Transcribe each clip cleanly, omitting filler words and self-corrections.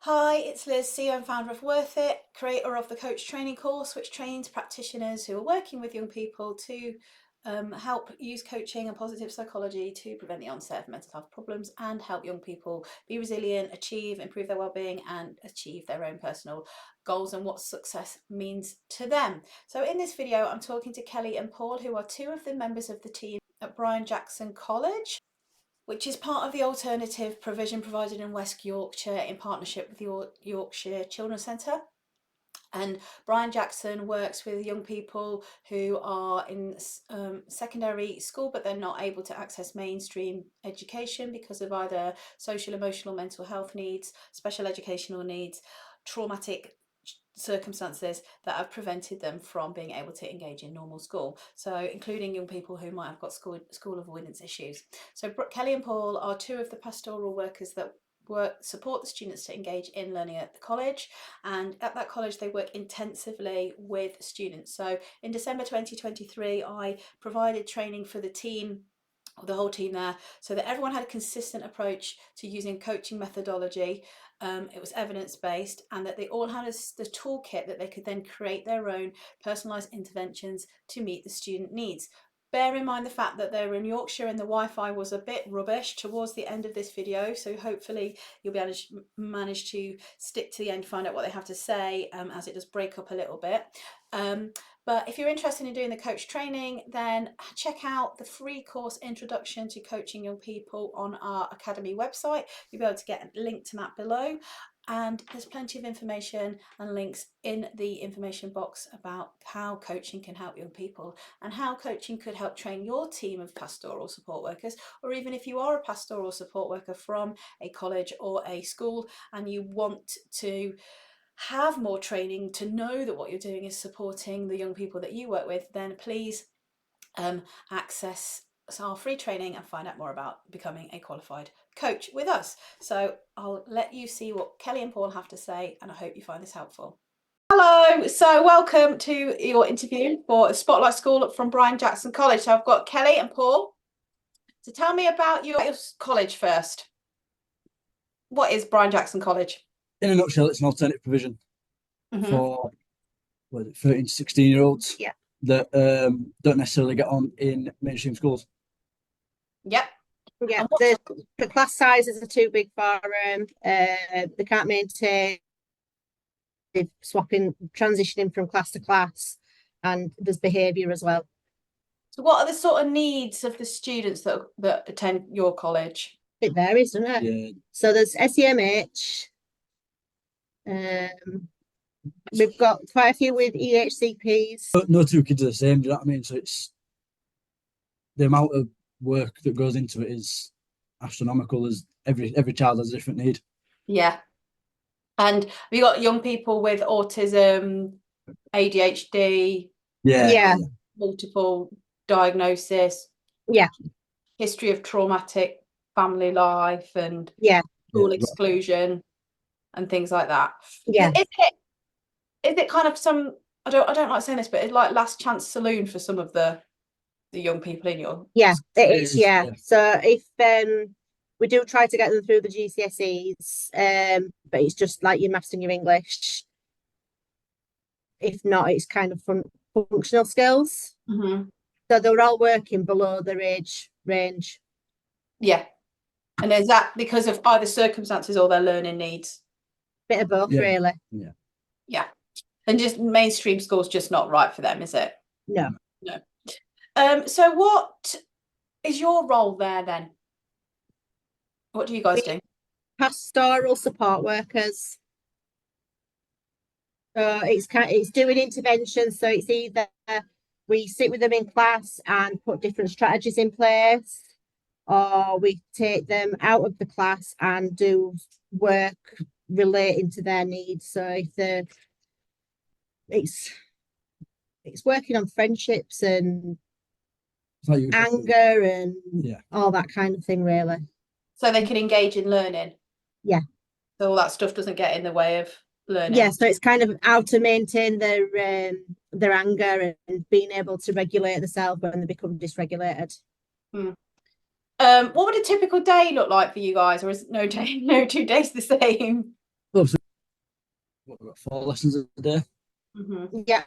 Hi, it's Liz, CEO and founder of Worth It, creator of the coach training course, which trains practitioners who are working with young people to help use coaching and positive psychology to prevent the onset of mental health problems and help young people be resilient, improve their well-being and achieve their own personal goals and what success means to them. So in this video, I'm talking to Kelly and Paul, who are two of the members of the team at Brian Jackson College, which is part of the alternative provision provided in West Yorkshire in partnership with the Yorkshire Children's Centre. And Brian Jackson works with young people who are in secondary school, but they're not able to access mainstream education because of either social, emotional, mental health needs, special educational needs, traumatic circumstances that have prevented them from being able to engage in normal school, so including young people who might have got school avoidance issues. So Kelly and Paul are two of the pastoral workers that support the students to engage in learning at the college, and at that college they work intensively with students. So in December 2023 I provided training for the team, the whole team there, so that everyone had a consistent approach to using coaching methodology. It was evidence-based, and that they all had the toolkit that they could then create their own personalised interventions to meet the student needs. Bear in mind the fact that they're in Yorkshire and the Wi-Fi was a bit rubbish towards the end of this video, so hopefully you'll be able to manage to stick to the end, find out what they have to say, as it does break up a little bit. But if you're interested in doing the coach training, then check out the free course Introduction to Coaching Young People on our Academy website. You'll be able to get a link to that below. And there's plenty of information and links in the information box about how coaching can help young people and how coaching could help train your team of pastoral support workers, or even if you are a pastoral support worker from a college or a school and you want to have more training to know that what you're doing is supporting the young people that you work with, then please access our free training and find out more about becoming a qualified coach with us. So I'll let you see what Kelly and Paul have to say, and I hope you find this helpful. Hello, so welcome to your interview for Spotlight School from Brian Jackson College. So I've got Kelly and Paul. So tell me about your college first. What is Brian Jackson College? In a nutshell, it's an alternative provision for 13 to 16-year-olds that don't necessarily get on in mainstream schools. Yeah, the class sizes are too big for them. They can't maintain, they're transitioning from class to class, and there's behaviour as well. So what are the sort of needs of the students that attend your college? It varies, doesn't it? Yeah. So there's SEMH. We've got quite a few with EHCPs. No two kids are the same, do you know what I mean? So it's the amount of work that goes into it is astronomical, as every child has a different need. Yeah. And have you got young people with autism, ADHD? Yeah. Multiple diagnosis? Yeah. History of traumatic family life and school exclusion and things like that. Yeah. Is it kind of some, I don't like saying this, but it's like last chance saloon for some of the young people in your... Yeah, it is. Yeah. So if we do try to get them through the GCSEs, but it's just like your maths and your English. If not, it's kind of functional skills. So they're all working below their age range. Yeah. And is that because of either circumstances or their learning needs? Bit of both, really. Yeah. And just mainstream school's just not right for them, is it? No. So what is your role there then? What do you guys do? Pastoral support workers. So it's doing interventions. So it's either we sit with them in class and put different strategies in place, or we take them out of the class and do work relating to their needs. So if it's working on friendships and anger and all that kind of thing, really. So they can engage in learning. Yeah. So all that stuff doesn't get in the way of learning. Yeah, so it's kind of how to maintain their anger and being able to regulate themselves when they become dysregulated. What would a typical day look like for you guys, or is no 2 days the same? Well, so what, we've got 4 lessons a day. Yeah.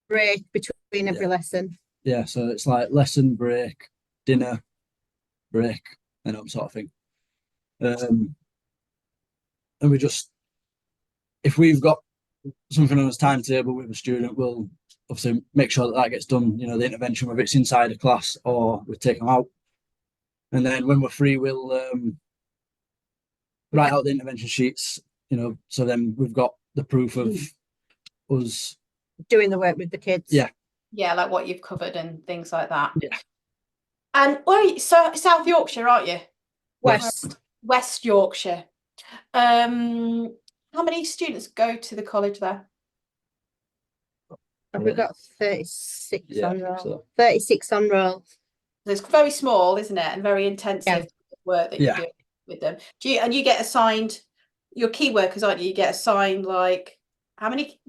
Break between every lesson. Yeah, so it's like lesson, break, dinner, break, and that sort of thing. And we just, if we've got something on his timetable with a student, we'll obviously make sure that gets done. You know, the intervention, whether it's inside a class or we take them out. And then when we're free, we'll write out the intervention sheets. You know, so then we've got the proof of us doing the work with the kids. Yeah, like what you've covered and things like that. Yeah. And so South Yorkshire, aren't you? West Yorkshire. How many students go to the college there? We've got 36 on roll. So. 36 on roll. It's very small, isn't it? And very intensive work that you do with them. You get assigned, you're key workers, aren't you? You get assigned, like, how many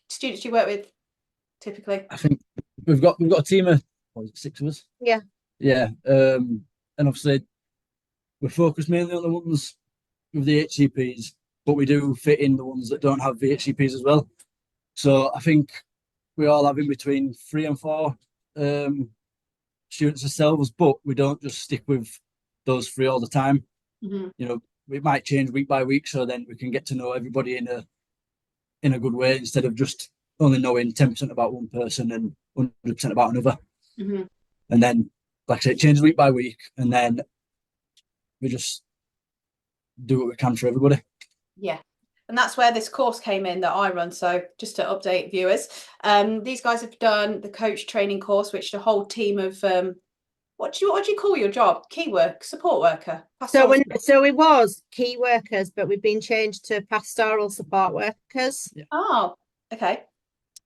students do you work with typically? I think we've got a team of 6 of us. Yeah. And obviously we're focused mainly on the ones with the HCPs, but we do fit in the ones that don't have the HCPs as well. So I think we all have in between 3 and 4 students ourselves, but we don't just stick with those 3 all the time. You know, it might change week by week, so then we can get to know everybody in a good way, instead of just only knowing 10% about one person and 100% about another. And then, like I say, it changes week by week, and then we just do what we can for everybody. Yeah. And that's where this course came in that I run. So just to update viewers, these guys have done the coach training course, which the whole team of what do you call your job? Support worker. So it was key workers, but we've been changed to pastoral support workers. Yeah. Oh, okay.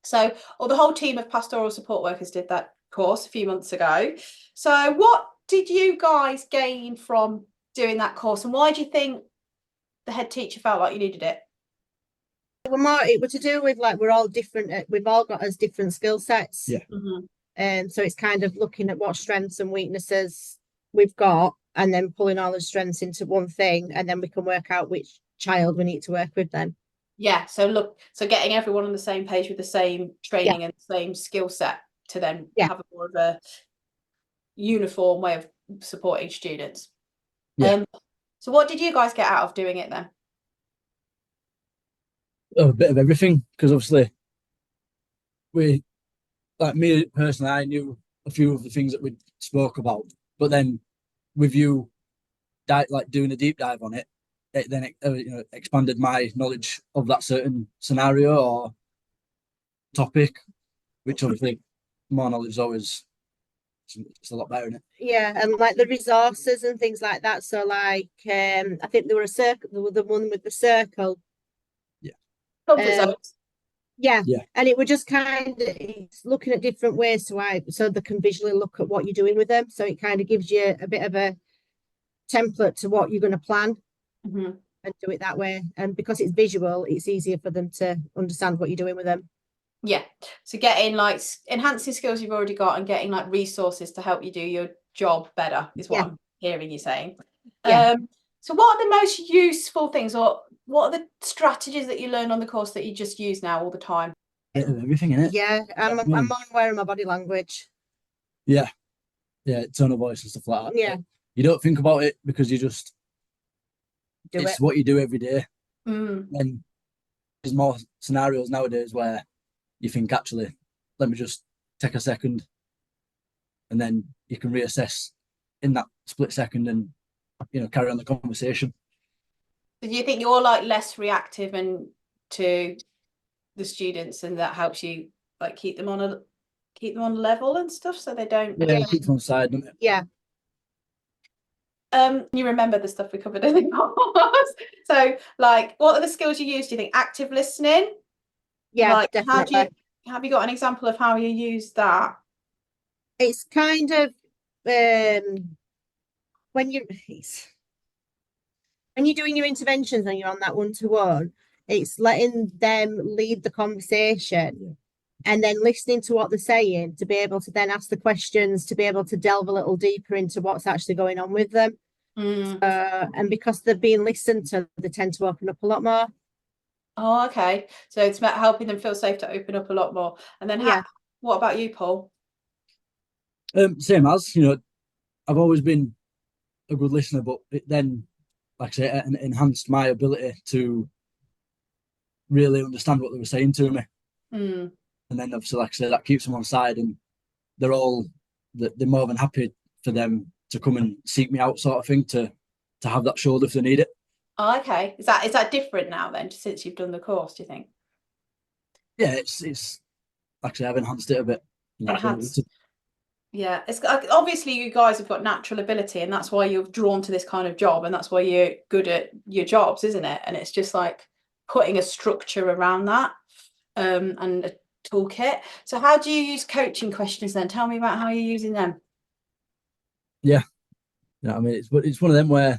So, the whole team of pastoral support workers did that course a few months ago. So what did you guys gain from doing that course, and why do you think the head teacher felt like you needed it? It was to do with, like, we're all different. We've all got as different skill sets. Yeah. So it's kind of looking at what strengths and weaknesses we've got, and then pulling all the strengths into one thing, and then we can work out which child we need to work with then. Yeah. So getting everyone on the same page with the same training and the same skill set to then have a more of a uniform way of supporting students. Yeah. So what did you guys get out of doing it then? A bit of everything, because obviously like me personally, I knew a few of the things that we spoke about, but then with you doing a deep dive on it then expanded my knowledge of that certain scenario or topic, which obviously more knowledge is always, it's a lot better, isn't it? Yeah, and like the resources and things like that. So like I think there were the one with the circle. Yeah. And it would just kind of, it's looking at different ways so they can visually look at what you're doing with them. So it kind of gives you a bit of a template to what you're going to plan and do it that way. And because it's visual, it's easier for them to understand what you're doing with them. Yeah. So getting like enhancing skills you've already got and getting like resources to help you do your job better is what I'm hearing you saying. So what are the most useful things, or what are the strategies that you learn on the course that you just use now all the time? Everything in it. Yeah, I'm more aware of my body language. Yeah, tone of voice and stuff like that. Yeah. You don't think about it because you just it's what you do every day. And there's more scenarios nowadays where you think, actually, let me just take a second, and then you can reassess in that split second and carry on the conversation. Do you think you're like less reactive and to the students, and that helps you like keep them on level and stuff, so they don't keep them on side, don't it? Yeah. You remember the stuff we covered in the course. So like, what are the skills you use? Do you think active listening? Yeah, like, definitely. Have you got an example of how you use that? It's kind of when you're doing your interventions and you're on that one-to-one, it's letting them lead the conversation and then listening to what they're saying to be able to then ask the questions, to be able to delve a little deeper into what's actually going on with them. And because they're being listened to, they tend to open up a lot more. Oh, okay. So it's about helping them feel safe to open up a lot more. And then what about you, Paul? Same as, I've always been a good listener, but it then, like I say, it enhanced my ability to really understand what they were saying to me. And then obviously, like I say, that keeps them on side, and they're more than happy for them to come and seek me out, sort of thing, to have that shoulder if they need it. Oh, okay. Is that different now then, since you've done the course, do you think? Yeah, it's actually, I've enhanced it a bit. Enhanced. Yeah, it's obviously you guys have got natural ability, and that's why you're drawn to this kind of job, and that's why you're good at your jobs, isn't it? And it's just like putting a structure around that, and a toolkit. So how do you use coaching questions then? Tell me about how you're using them. Yeah, I mean, it's one of them where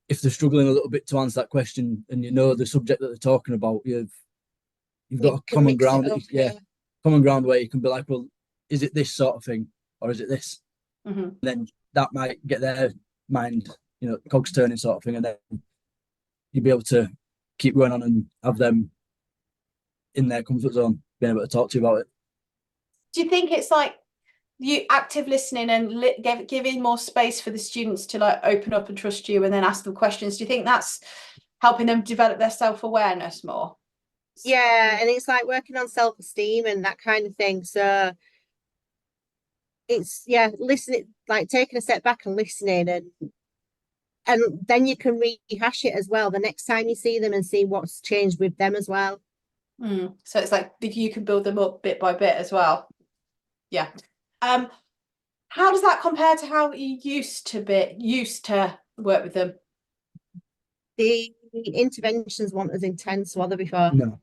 if they're struggling a little bit to answer that question, and the subject that they're talking about, you've got a common ground. Common ground where you can be like, well, is it this sort of thing, or is it this? Then that might get their mind, cogs turning, sort of thing, and then you'll be able to keep going on and have them in their comfort zone, being able to talk to you about it. Do you think it's like you active listening and giving more space for the students to like open up and trust you and then ask them questions? Do you think that's helping them develop their self-awareness more? Yeah, and it's like working on self-esteem and that kind of thing. So it's listening, like taking a step back and listening, and then you can rehash it as well the next time you see them and see what's changed with them as well. So it's like you can build them up bit by bit as well. Yeah. How does that compare to how you used to work with them? The interventions weren't as intense, were they, before? No.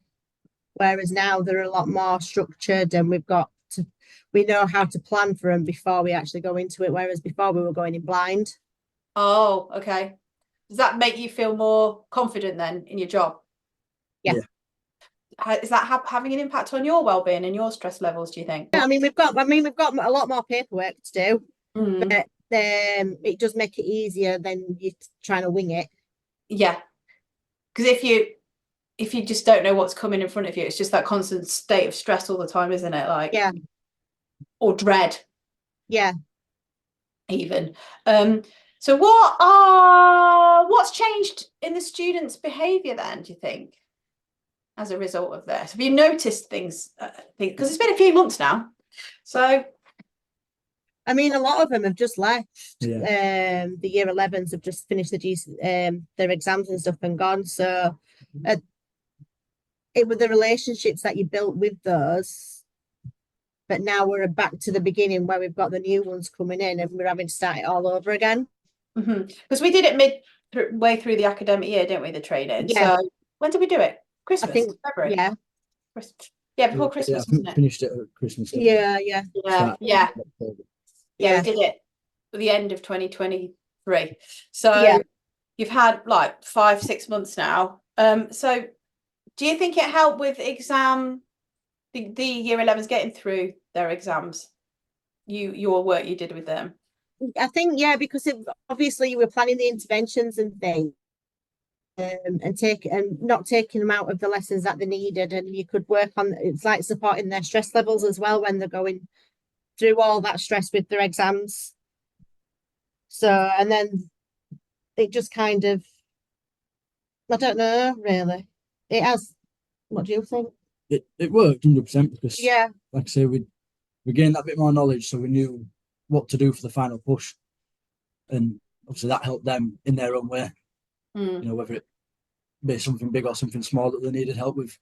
Whereas now they're a lot more structured, and we know how to plan for them before we actually go into it. Whereas before we were going in blind. Oh, okay. Does that make you feel more confident then in your job? Yeah. Is that having an impact on your well-being and your stress levels, do you think? Yeah, we've got a lot more paperwork to do, but it does make it easier than you trying to wing it. Yeah, because if you just don't know what's coming in front of you, it's just that constant state of stress all the time, isn't it? Like, yeah, or dread. Yeah. Even. So what's changed in the students' behaviour then, do you think, as a result of this? Have you noticed things? Because it's been a few months now. So a lot of them have just left. Yeah. The year 11s have just finished their exams and stuff and gone. So it was the relationships that you built with those. But now we're back to the beginning where we've got the new ones coming in and we're having to start it all over again. Because we did it midway through the academic year, didn't we, the training? Yeah. So when did we do it? Christmas? I think, February? yeah. Yeah, before Christmas, wasn't it? Finished it at Christmas. Yeah. Yeah, we did it at the end of 2023. So you've had like 5-6 months now. So do you think it helped with the year 11s getting through their exams? Your work you did with them? I think, because obviously you were planning the interventions and things, and not taking them out of the lessons that they needed, and you could work on, it's like supporting their stress levels as well when they're going through all that stress with their exams. So, and then it just kind of, I don't know, really. It has. What do you think? It worked 100% because, like I say, we gained that bit more knowledge, so we knew what to do for the final push, and obviously that helped them in their own way. Whether it be something big or something small that they needed help with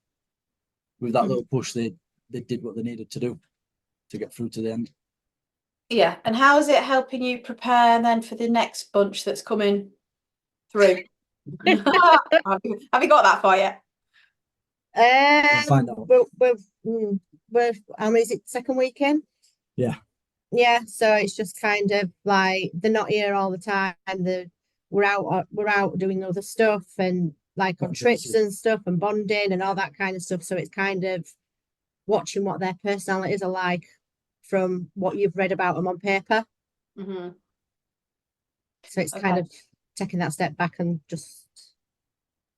that little push, they did what they needed to do to get through to the end. Yeah, and how is it helping you prepare then for the next bunch that's coming through? Have you got that far yet? We'll find out. Is it second weekend? Yeah, so it's just kind of like they're not here all the time. We're out doing other stuff and like on trips and stuff and bonding and all that kind of stuff. So it's kind of watching what their personalities are like from what you've read about them on paper. So it's kind of taking that step back and just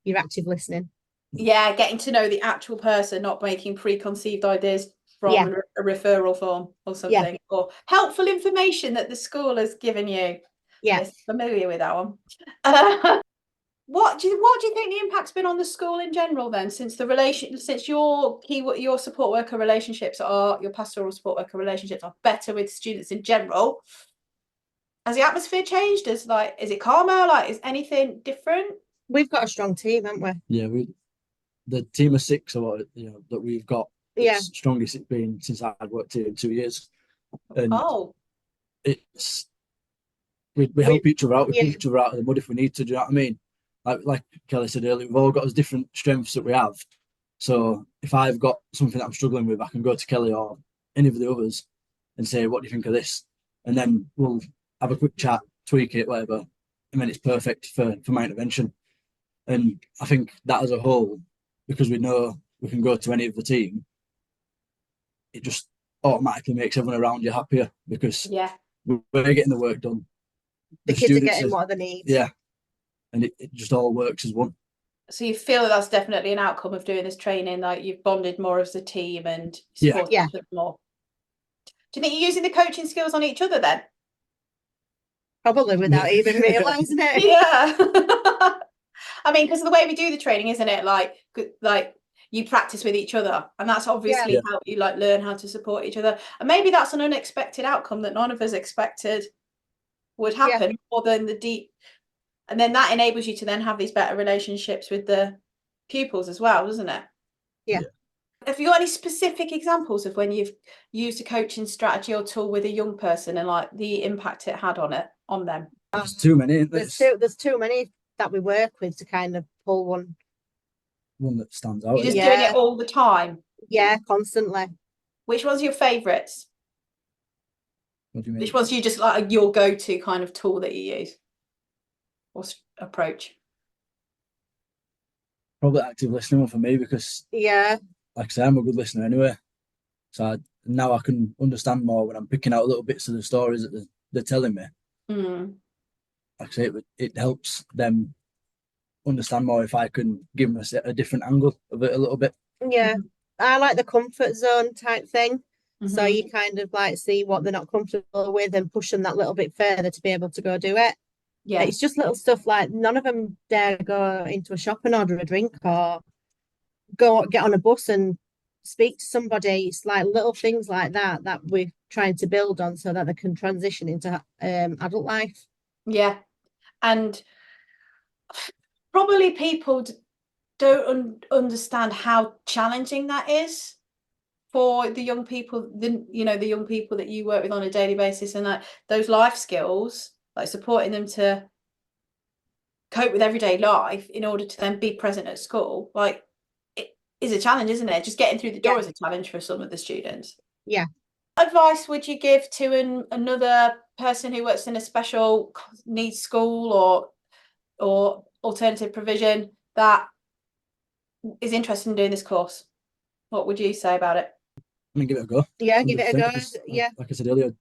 your active listening. Yeah, getting to know the actual person, not making preconceived ideas from a referral form or something, or helpful information that the school has given you. Yes, familiar with that one. What do you think the impact's been on the school in general then, since your support worker relationships your pastoral support worker relationships are better with students in general? Has the atmosphere changed? Is it calmer? Like, is anything different? We've got a strong team, haven't we? Yeah, the team of 6 that we've got. It's strongest it's been since I've worked here in 2 years. And it's we help each other out. We pull each other out of the mud if we need to. Do you know what I mean? Like Kelly said earlier, we've all got those different strengths that we have. So if I've got something that I'm struggling with, I can go to Kelly or any of the others and say, "What do you think of this?" And then we'll have a quick chat, tweak it, whatever, and then it's perfect for my intervention. And I think that as a whole, because we know we can go to any of the team, it just automatically makes everyone around you happier because we're getting the work done. The kids are getting what they need. Yeah. And it just all works as one. So you feel that's definitely an outcome of doing this training, like you've bonded more as a team and supported each other more. Do you think you're using the coaching skills on each other then? Probably without even realising it. Yeah. I mean, because of the way we do the training, isn't it? Like you practice with each other, and that's obviously how you learn how to support each other. And maybe that's an unexpected outcome that none of us expected would happen, more than the deep. And then that enables you to then have these better relationships with the pupils as well, doesn't it? Yeah. Have you got any specific examples of when you've used a coaching strategy or tool with a young person and like the impact it had on them? There's too many. There's too many that we work with to kind of pull one that stands out. You're just doing it all the time? Yeah, constantly. Which one's your favourites? What do you mean? Which one's you just like your go-to kind of tool that you use or approach? Probably active listening for me because like I say, I'm a good listener anyway. So now I can understand more when I'm picking out little bits of the stories that they're telling me. Like I say, it helps them understand more if I can give them a different angle of it a little bit. Yeah, I like the comfort zone type thing. So you kind of like see what they're not comfortable with and push them that little bit further to be able to go do it. Yeah, it's just little stuff like none of them dare go into a shop and order a drink or go get on a bus and speak to somebody. It's like little things like that we're trying to build on so that they can transition into adult life. Yeah, and probably people don't understand how challenging that is for the young people, the young people that you work with on a daily basis, and like those life skills, like supporting them to cope with everyday life in order to then be present at school. Like, it is a challenge, isn't it? Just getting through the door is a challenge for some of the students. Yeah. What advice would you give to another person who works in a special needs school or alternative provision that is interested in doing this course? What would you say about it? I mean, give it a go. Yeah, give it a go. Yeah. Like I said earlier,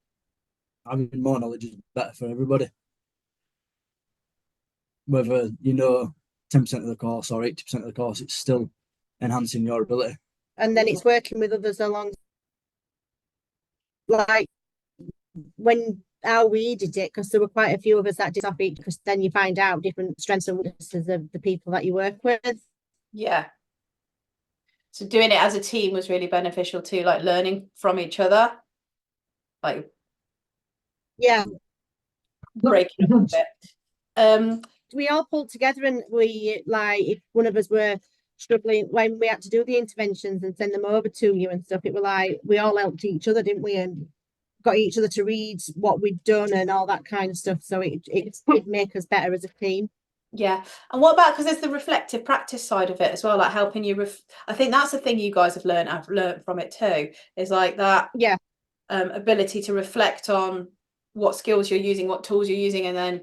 having more knowledge is better for everybody. Whether you know 10% of the course or 80% of the course, it's still enhancing your ability. And then it's working with others along. Like how we did it, because there were quite a few of us that did off each, because then you find out different strengths and weaknesses of the people that you work with. Yeah. So doing it as a team was really beneficial too, like learning from each other. Like, yeah, breaking up a bit. We all pulled together, and we, like, if one of us were struggling when we had to do the interventions and send them over to you and stuff, it was like we all helped each other, didn't we, and got each other to read what we'd done and all that kind of stuff. So it did make us better as a team. Yeah. And what about, because there's the reflective practice side of it as well, like helping you I think that's the thing you guys have learned. I've learned from it too, is like that ability to reflect on what skills you're using, what tools you're using, and then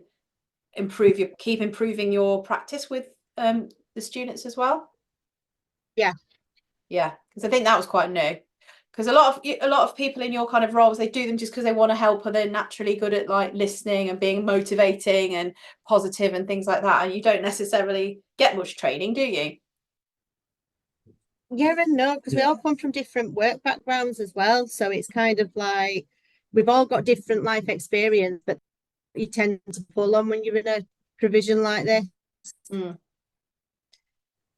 keep improving your practice with the students as well. Yeah, because I think that was quite new. Because a lot of people in your kind of roles, they do them just because they want to help, and they're naturally good at like listening and being motivating and positive and things like that. And you don't necessarily get much training, do you? Yeah and no, because we all come from different work backgrounds as well. So it's kind of like we've all got different life experience, but you tend to pull on when you're in a provision like this.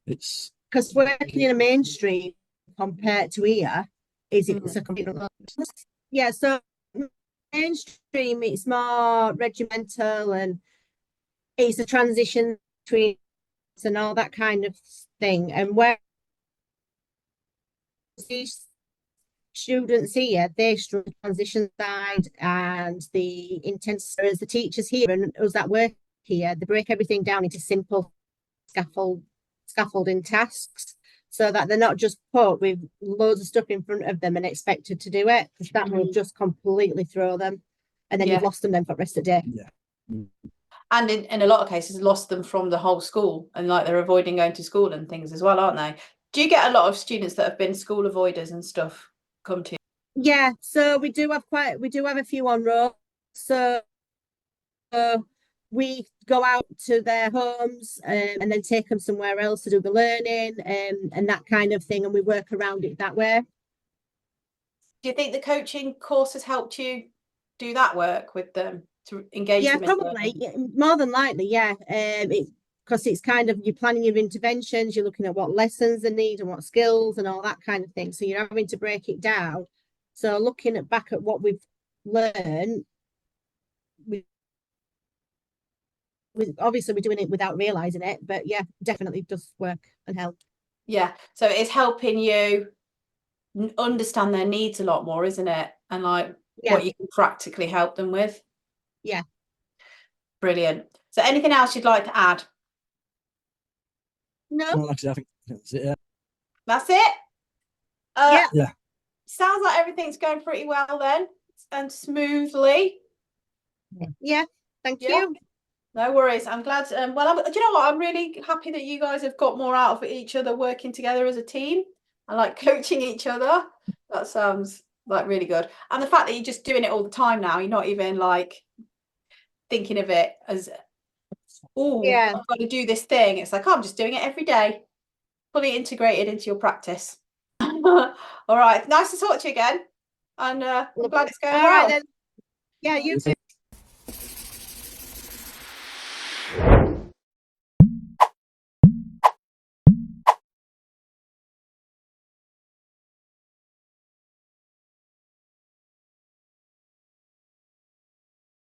It's because working in a mainstream compared to here it's a complete yeah. So mainstream, it's more regimental and it's a transition between and all that kind of thing. And where these students here, they struggle the transition side and the intense, as the teachers here and us that work here, they break everything down into simple scaffolding tasks, so that they're not just put with loads of stuff in front of them and expected to do it, because that will just completely throw them, and then you've lost them then for the rest of the day. And in a lot of cases lost them from the whole school, and like they're avoiding going to school and things as well, aren't they? Do you get a lot of students that have been school avoiders and stuff come to you? Yeah, so we do have a few on roll. So we go out to their homes and then take them somewhere else to do the learning and that kind of thing, and we work around it that way. Do you think the coaching course has helped you do that work with them, to engage them? Yeah, probably. More than likely, yeah. Because it's kind of, you're planning your interventions, you're looking at what lessons they need and what skills and all that kind of thing. So you're having to break it down. So looking back at what we've learned, obviously we're doing it without realizing it, but yeah, definitely does work and help. Yeah, so it's helping you understand their needs a lot more, isn't it? And like what you can practically help them with. Yeah, brilliant. So anything else you'd like to add? No, well, actually, I think that's it. Yeah, that's it. Yeah. Sounds like everything's going pretty well then, and smoothly. Yeah, thank you. No worries. I'm glad. Do you know what? I'm really happy that you guys have got more out of each other, working together as a team and like coaching each other. That sounds like really good. And the fact that you're just doing it all the time now, you're not even like thinking of it as, I've got to do this thing. It's like, I'm just doing it every day, fully integrated into your practice. All right. Nice to talk to you again. And I'm glad it's going well. Right, then. Yeah, you too.